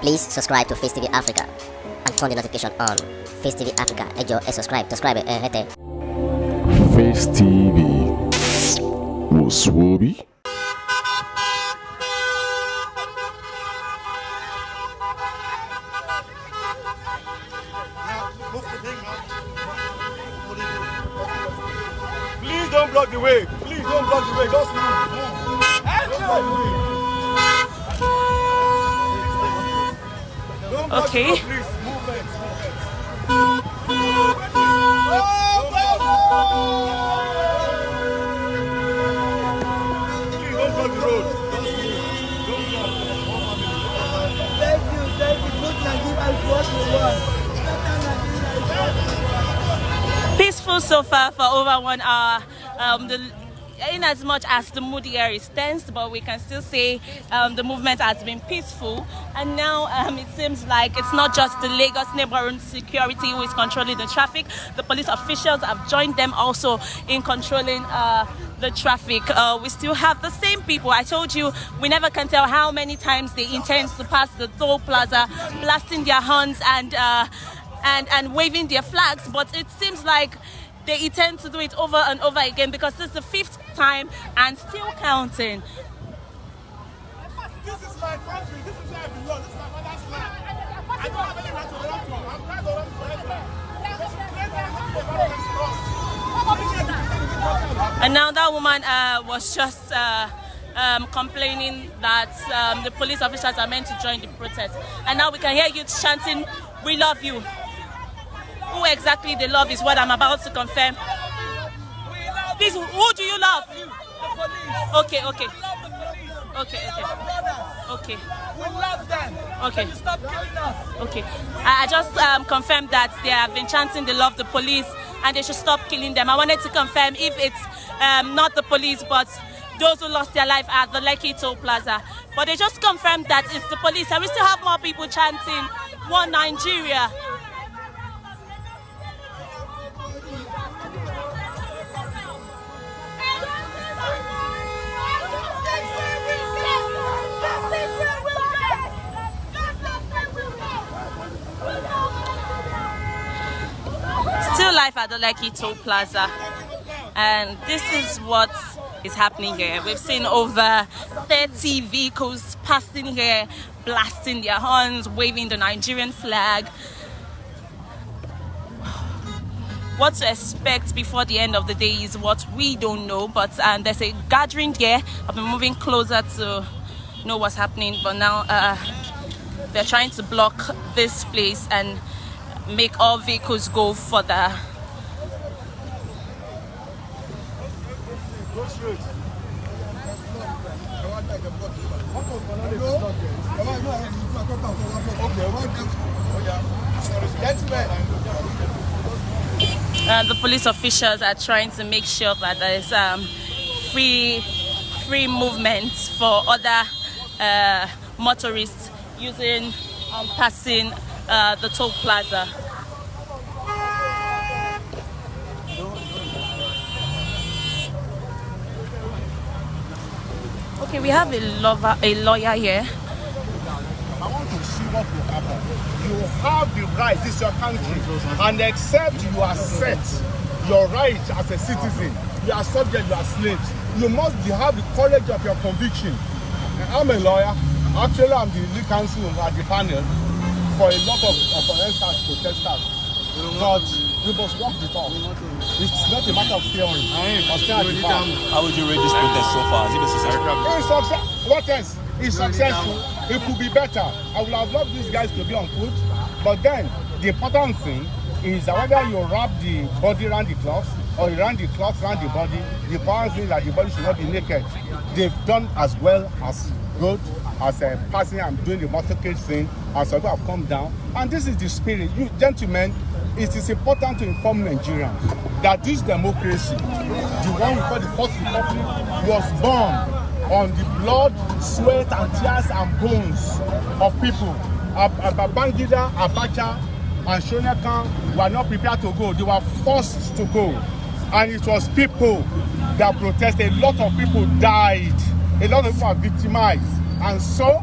Please subscribe to Facetv Africa and turn the notification on. Facetv Africa, subscribe, hete. Face TV was Swoby. Please don't block the way. Please don't block the way. Just move. Okay. Please move. Peaceful so far for over 1 hour. In as much as the mood here is tense, but we can still say the movement has been peaceful. And now it seems like it's not just the Lagos neighborhood security who is controlling the traffic. The police officials have joined them also in controlling the traffic. We still have the same people. I told you we never can tell how many times they intend to pass the toll plaza, blasting their horns and waving their flags, but it seems like they intend to do it over and over again because this is the 5th time and still counting. This is my country. This is where I belong. This is my mother's land. I don't have any right to run from. I'm trying to run forever. And now that woman was just complaining that the police officers are meant to join the protest. And now we can hear you chanting, "We love you." Who exactly they love is what I'm about to confirm. Please, who do you love? The police. Okay. We love the police. Okay. We love them. Okay. Can you stop killing us? Okay. I just confirmed that they have been chanting they love the police and they should stop killing them. I wanted to confirm if it's not the police but those who lost their life at the Lekki Toll Plaza. But they just confirmed that it's the police. And we still have more people chanting "One Nigeria." Still live at the Lekki Toll Plaza, and this is what is happening here. We've seen over 30 vehicles passing here, blasting their horns, waving the Nigerian flag. What to expect before the end of the day is what we don't know, but there's a gathering here. I've been moving closer to know what's happening, but now they're trying to block this place and make all vehicles go further. The police officials are trying to make sure that there is free movement for other motorists using passing the toll plaza. Okay, we have a lawyer here. I want to see what will happen. You have the right, this is your country, and except you accept your right as a citizen, you are subject, you are slaves. You must have the courage of your conviction. I'm a lawyer. Actually, I'm the lead counsel at the panel for a lot of Endsars protesters. But we must walk the talk. It's not a matter of theory. How would you rate this protest so far? Has it been successful? What else? It's successful. It could be better. I would have loved these guys to be on foot. But then, the important thing is that whether you wrap the body around the cloth or you run the cloth around the body, the important thing is that the body should not be naked. They've done as well as good as a person and doing the motorcade thing, and some people have come down. And this is the spirit. You gentlemen, it is important to inform Nigerians that this democracy, the one we call the First Republic, was born on the blood, sweat, and tears and bones of people. Babangida, Abacha, and Shonekan were not prepared to go. They were forced to go. And it was people that protested. A lot of people died. A lot of people were victimized. And so,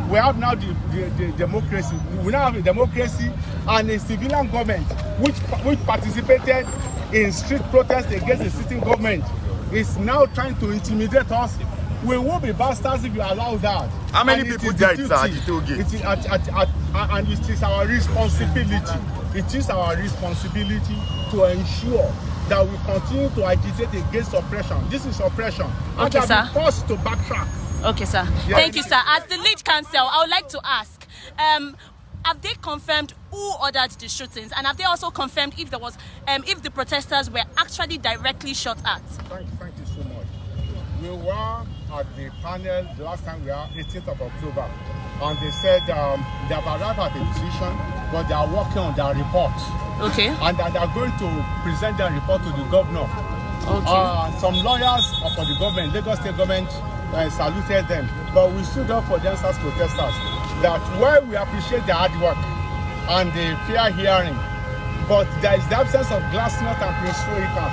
we have now the democracy. We now have a democracy and a civilian government which participated in street protests against the sitting government is now trying to intimidate us. We will be bastards if you allow that. How many people died at the Tollgate? And it is our responsibility. It is our responsibility to ensure that we continue to agitate against oppression. This is oppression. Okay, and sir. Forced to backtrack. Okay, sir. Yeah. Thank you, sir. As the lead counsel, I would like to ask, have they confirmed who ordered the shootings, and have they also confirmed if there was, if the protesters were actually directly shot at? Thank you so much. We were at the panel the last time we were 18th of October, and they said they have arrived at a decision, but they are working on their report. Okay. And that they are going to present their report to the governor. Okay. Some lawyers for the government, Lagos State government, saluted them, but we stood up for the Endsars protesters. That while we appreciate their hard work and the fair hearing, but there is the absence of glassness and perestroika,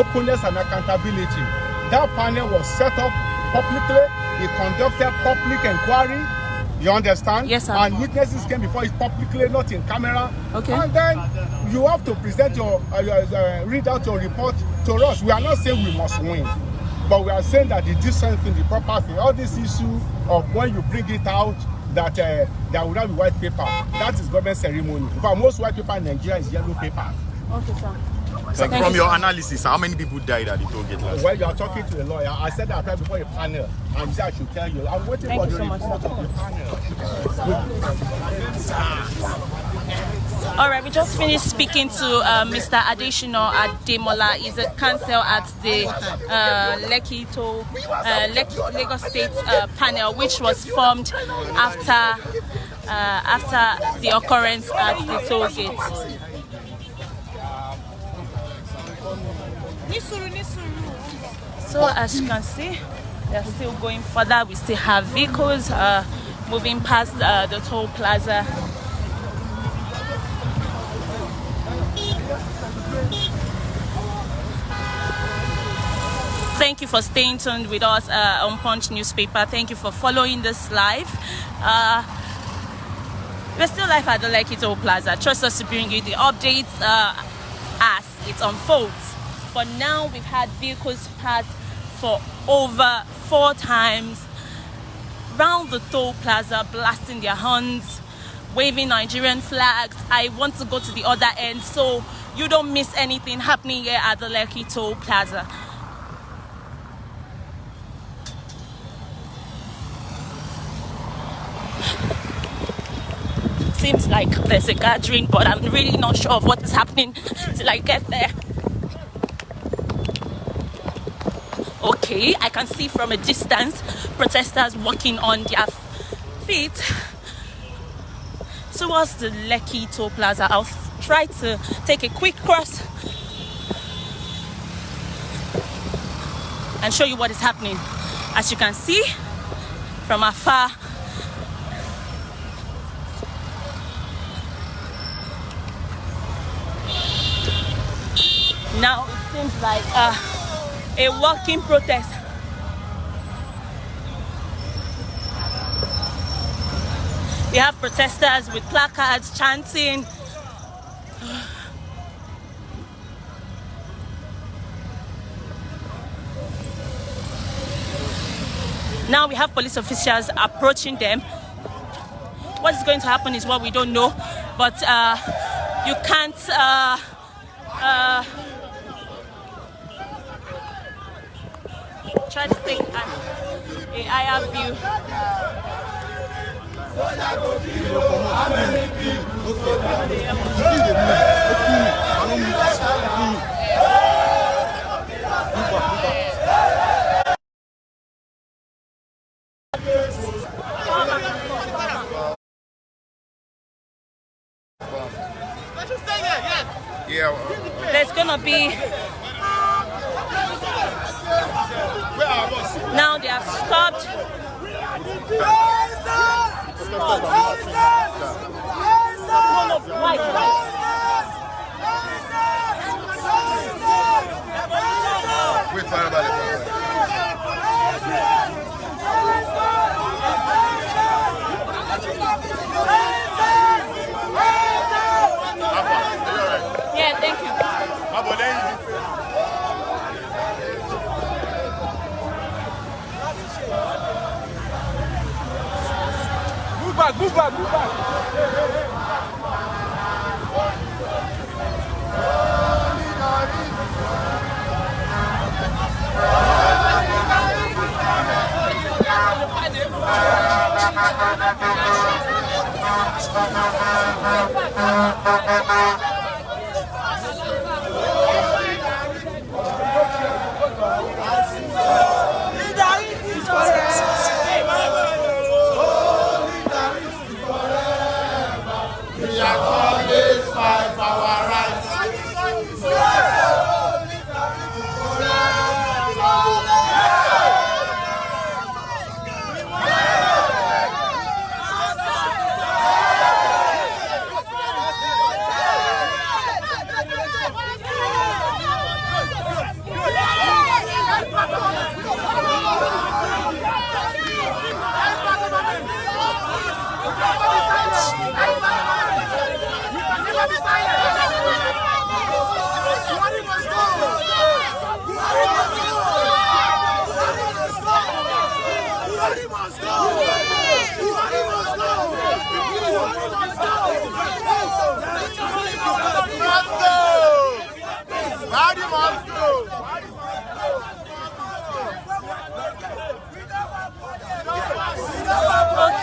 openness and accountability. That panel was set up publicly. It conducted public inquiry. You understand? Yes, sir. And witnesses came before it publicly, not in camera. Okay. And then you have to present your, read out your report to us. We are not saying we must win, but we are saying that the decent thing, the proper thing, all this issue of when you bring it out, that there will not be white paper, that is government ceremony. In fact, most white paper in Nigeria is yellow paper. Okay, sir. So from your analysis, how many people died at the Tollgate last Well, you are talking to a lawyer. I said that right before a panel, and he said I should tell you. I'm waiting Thank for you the so much, report of the panel. All right, we just finished speaking to Mr. Adeshino Ademola. He's a counsel at the Lagos State panel, which was formed after the occurrence at the Tollgate. So as you can see, they are still going further. We still have vehicles moving past the toll plaza. Thank you for staying tuned with us on Punch newspaper. Thank you for following this live. We're still live at the Lekki Toll Plaza. Trust us to bring you the updates as it unfolds. For now, we've had vehicles pass for over 4 times round the toll plaza, blasting their horns, waving Nigerian flags. I want to go to the other end so you don't miss anything happening here at the Lekki Toll Plaza. Seems like there's a gathering, but I'm really not sure of what is happening till I get there. Okay, I can see from a distance protesters walking on their feet towards the Lekki Toll Plaza. I'll try to take a quick cross and show you what is happening. As you can see from afar, now it seems like a walking protest. We have protesters with placards chanting. Now we have police officials approaching them. What is going to happen is what we don't know, but you can't try to take a higher view. There's gonna be. Now they have stopped. back, move back, move back.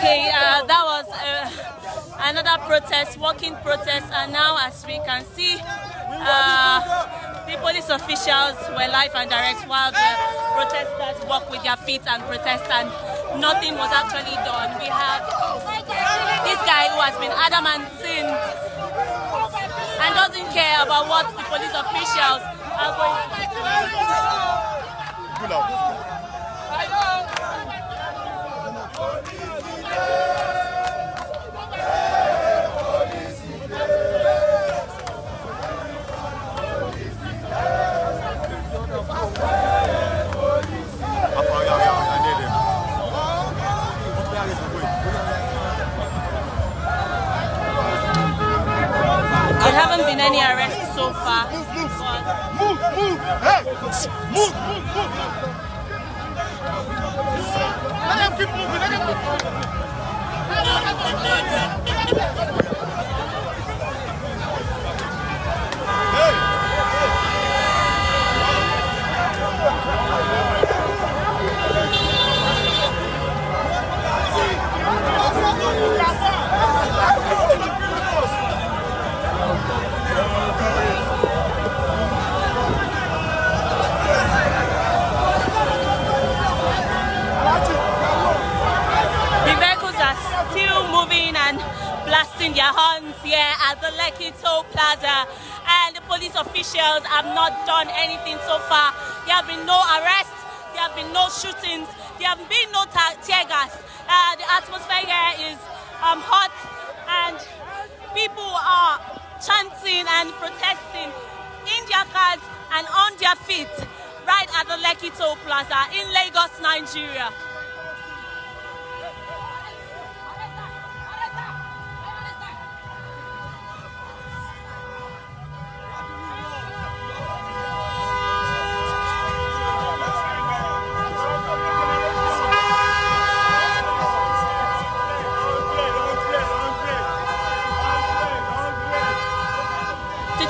Okay, that was another protest, walking protest, and now as we can see, the police officials were live and direct while the protesters walk with their feet and protest, and nothing was actually done. We have this guy who has been adamant since and doesn't care about what the police officials are going to do. There haven't been any arrests so far. Move, hey, move. Let them keep moving, let them keep moving. Blasting their horns here at the Lekki Toll Plaza, and the police officials have not done anything so far. There have been no arrests, there have been no shootings, there have been no tear gas. The atmosphere here is hot, and people are chanting and protesting in their cars and on their feet right at the Lekki Toll Plaza in Lagos, Nigeria.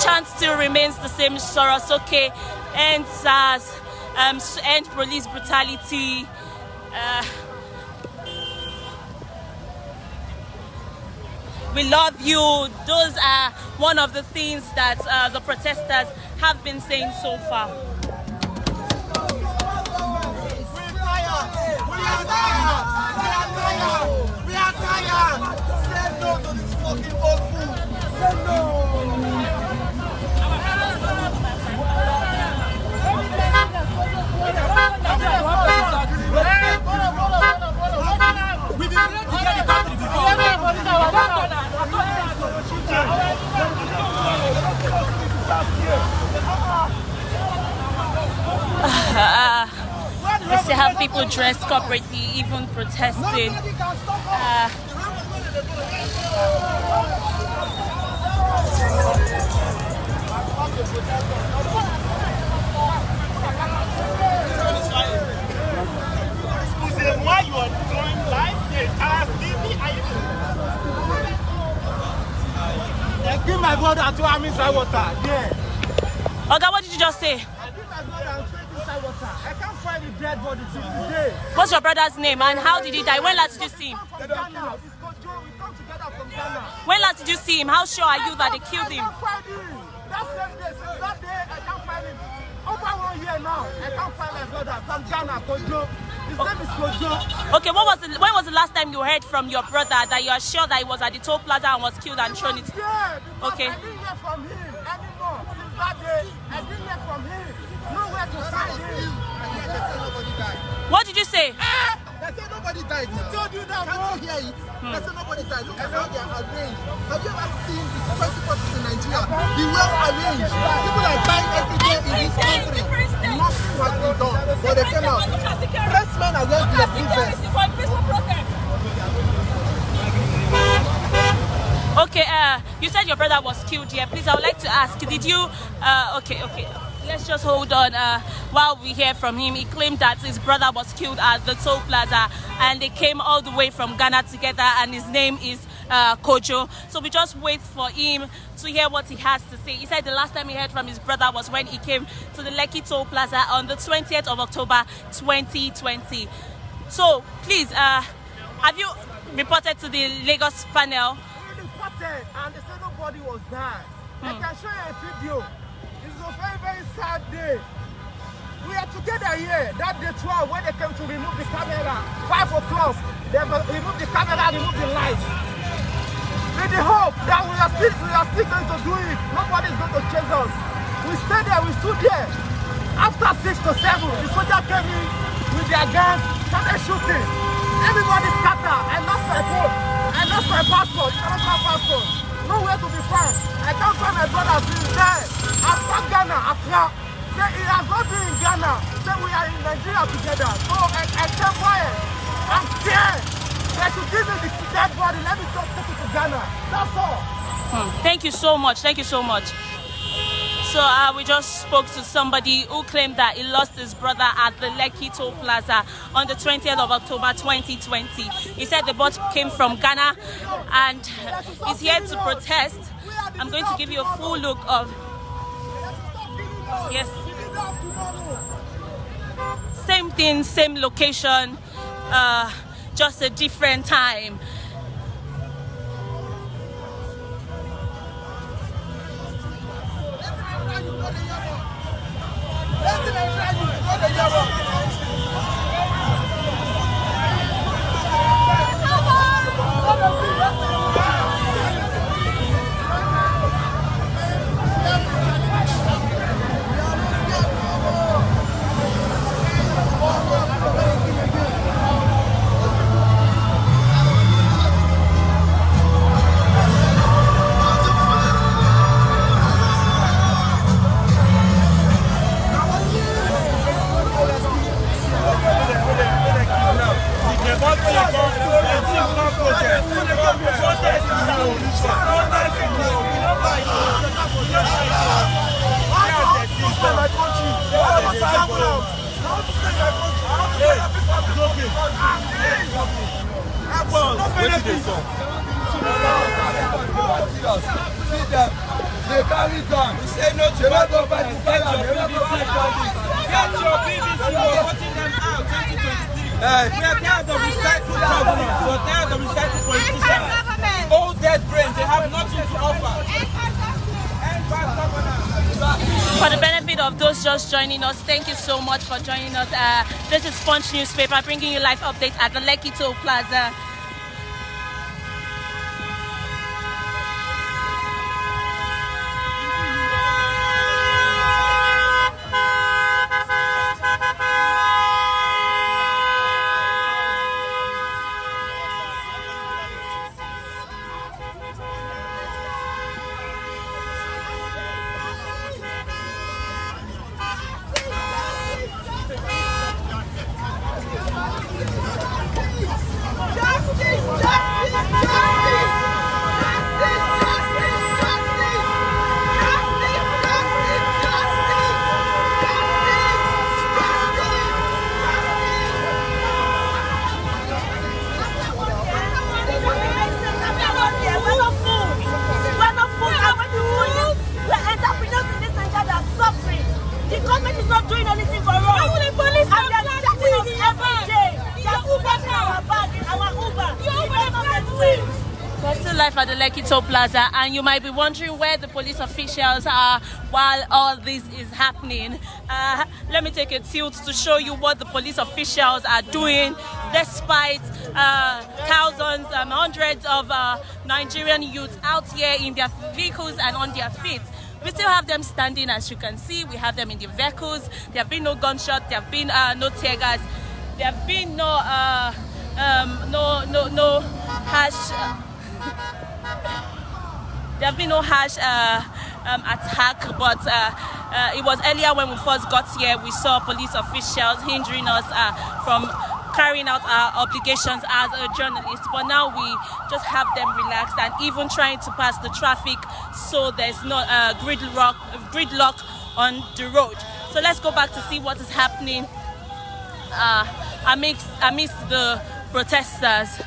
Chant still remains the same. Sorosoke, Endsars, end police brutality. We love you. Those are one of the things that the protesters have been saying so far. We are tired. Say no to this fucking old food. Say no. We still have people dressed corporately, even protesting. Why you are doing live? my brother to arm inside water. Yeah. Oga, what did you just say? I bring my brother and throw it inside water. I can't find the dead body till today. What's your brother's name and how did he die? When last did you see him? From Ghana. It's Kojo. We come together from Ghana. When last did you see him? How sure are you that they killed him? I can't find him. That same day, since that day, I can't find him. Over 1 year now, I can't find my brother from Ghana, Kojo. His name is Kojo. Okay, when was the last time you heard from your brother that you are sure that he was at the toll plaza and was killed and thrown it? Yeah, because Okay. I didn't hear from him anymore. Since that day, I didn't hear from him. Nowhere to find him. They say nobody died. What did you say? They say nobody died. Who told you that? Can't you hear it? They say nobody died. Look at how they are arranged. Have you ever seen the security forces in Nigeria? The well arranged. People are dying every day in this country. Nothing has been done. But they came out. Pressmen are going to the business. Okay, you said your brother was killed here. Please, I would like to ask, did you, okay. Let's just hold on while we hear from him. He claimed that his brother was killed at the toll plaza and they came all the way from Ghana together and his name is Kojo. So we just wait for him to hear what he has to say. He said the last time he heard from his brother was when he came to the Lekki toll plaza on the 20th of October 2020. So please, have you reported to the Lagos panel? We reported and they said nobody was there. I can show you a video. It's a very, very sad day. We are together here. That day 12 when they came to remove the camera, 5 o'clock, they removed the camera, removed the lights. With the hope that we are still going to do it. Nobody is going to chase us. We stayed there, we stood there. After 6 to 7, the soldier came in with their guns, started shooting. Everybody scattered. I lost my phone. I lost my passport. International passport. Nowhere to be found. I can't find my brother since there. After Ghana, Accra. Say he has not been in Ghana. Say we are in Nigeria together. So I kept quiet. I'm scared. They should give me the dead body. Let me just take it to Ghana. That's all. Thank you so much. Thank you so much. So we just spoke to somebody who claimed that he lost his brother at the Lekki Toll Plaza on the 20th of October 2020. He said the boat came from Ghana and is here to protest. I'm going to give you a full look of... Yes. Same thing, same location, just a different time. They carry gun. We say no to not over the get your BBC. We're putting them out 2023. We are tired of recycled government. We're tired of recycled politicians. Old dead brains, they have nothing to offer. For the benefit of those just joining us, thank you so much for joining us. This is Punch Newspaper bringing you live updates at the Lekki Toll Plaza. Just live at the Lekki Toll Plaza, and you might be wondering where the police officials are while all this is happening. Let me take a tilt to show you what the police officials are doing despite thousands, hundreds of Nigerian youths out here in their vehicles and on their feet. We still have them standing, as you can see. We have them in the vehicles. There have been no gunshots. There have been no tear gas. There have been no harsh. There have been no harsh attack, but it was earlier when we first got here. We saw police officials hindering us from carrying out our obligations as a journalist, but now we just have them relaxed and even trying to pass the traffic so there's no gridlock on the road. So let's go back to see what is happening amidst the protesters.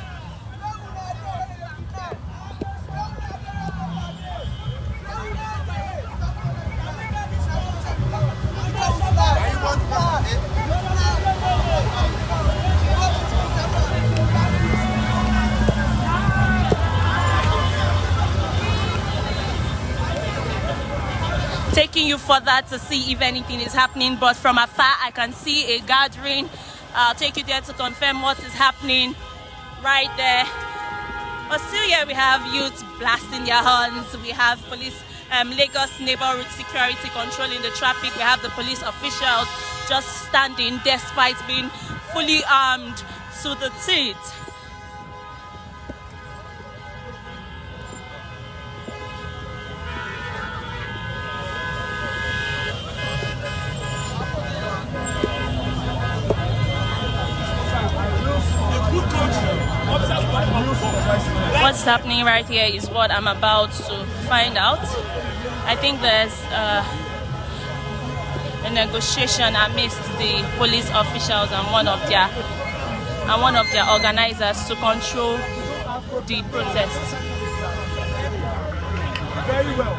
Taking you further to see if anything is happening, but from afar I can see a gathering. I'll take you there to confirm what is happening right there. But still here we have youths blasting their horns. We have police, Lagos neighborhood security controlling the traffic. We have the police officials just standing despite being fully armed to the teeth. What's happening right here is what I'm about to find out. I think there's a negotiation amidst the police officials and one of their organizers to control the protests. Very well.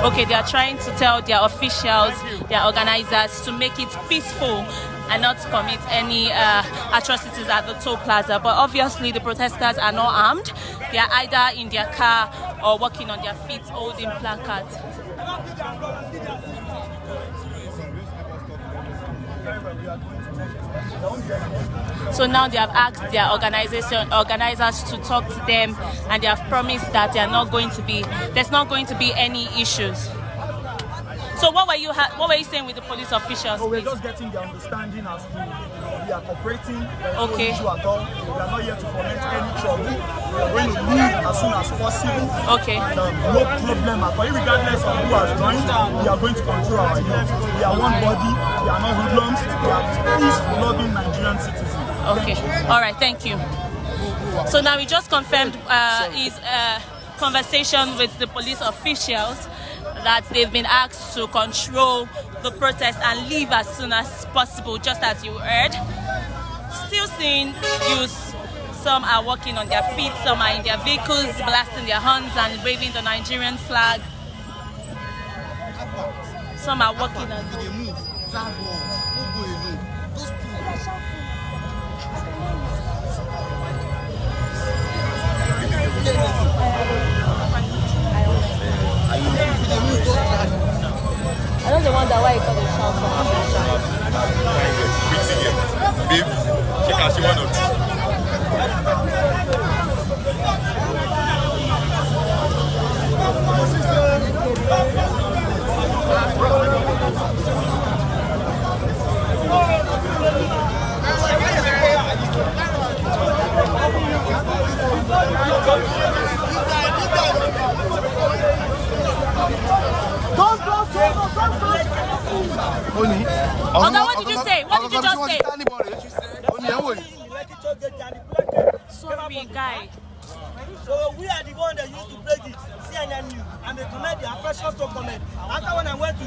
Okay, they are trying to tell their officials, their organizers, to make it peaceful and not commit any atrocities at the toll plaza. But obviously the protesters are not armed. They are either in their car or walking on their feet holding placards. So now they have asked their organizers to talk to them, and they have promised that there's not going to be any issues. So what were you saying with the police officials? No, we're just getting the understanding as to we are cooperating. There's okay. No issue at all. We are not here to foment any trouble. We are going to leave as soon as possible. Okay. And, no problem at all. Regardless of who has joined, we are going to control our youth. We are one body. We are not hoodlums. We are peace-loving Nigerian citizens. Okay. All right. Thank you. So now we just confirmed his conversation with the police officials that they've been asked to control the protest and leave as soon as possible, just as you heard. Still seeing youth, some are walking on their feet, some are in their vehicles, blasting their horns and waving the Nigerian flag. Some are walking on I don't wonder why you call it shout from Babe, check out she wanna. what did you say? What did you just say? Sorry, guy. So we are the one that used to break it. CNN News. And they comment, they are precious to comment. After when I went to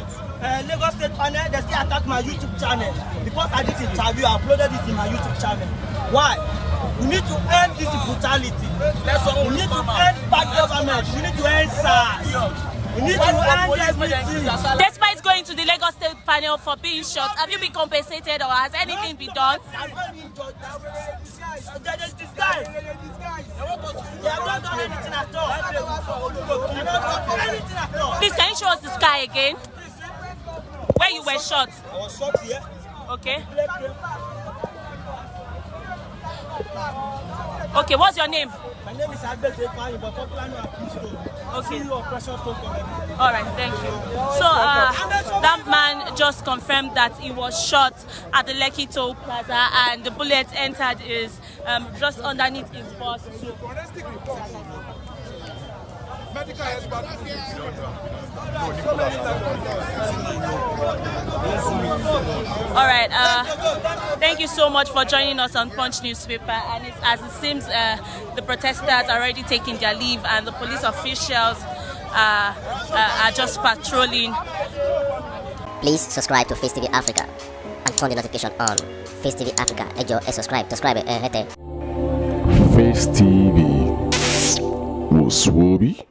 Lagos State panel, they still attacked my YouTube channel. Because I did interview, I uploaded it in my YouTube channel. Why? We need to end this brutality. We need to end bad government. We need to end SARS. We need to end everything. Despite going to the Lagos State panel for being shot, have you been compensated or has anything been done? They have not done anything at all. They have not done anything at all. Please, can you show us the sky again? Where you were shot? I was shot here. Okay. Okay, what's your name? My name is Albert Efani, but popular known as Pisto. Okay. CEO of Precious Stone Company. All right, thank you. So that man just confirmed that he was shot at the Lekki Toll Plaza and the bullet entered his just underneath his bus. Medical expert. All right, thank you so much for joining us on Punch newspaper. And as it seems, the protesters are already taking their leave and the police officials are just patrolling. Please subscribe to Face TV Africa and turn the notification on. Face TV Africa, subscribe. Face TV was Swoby.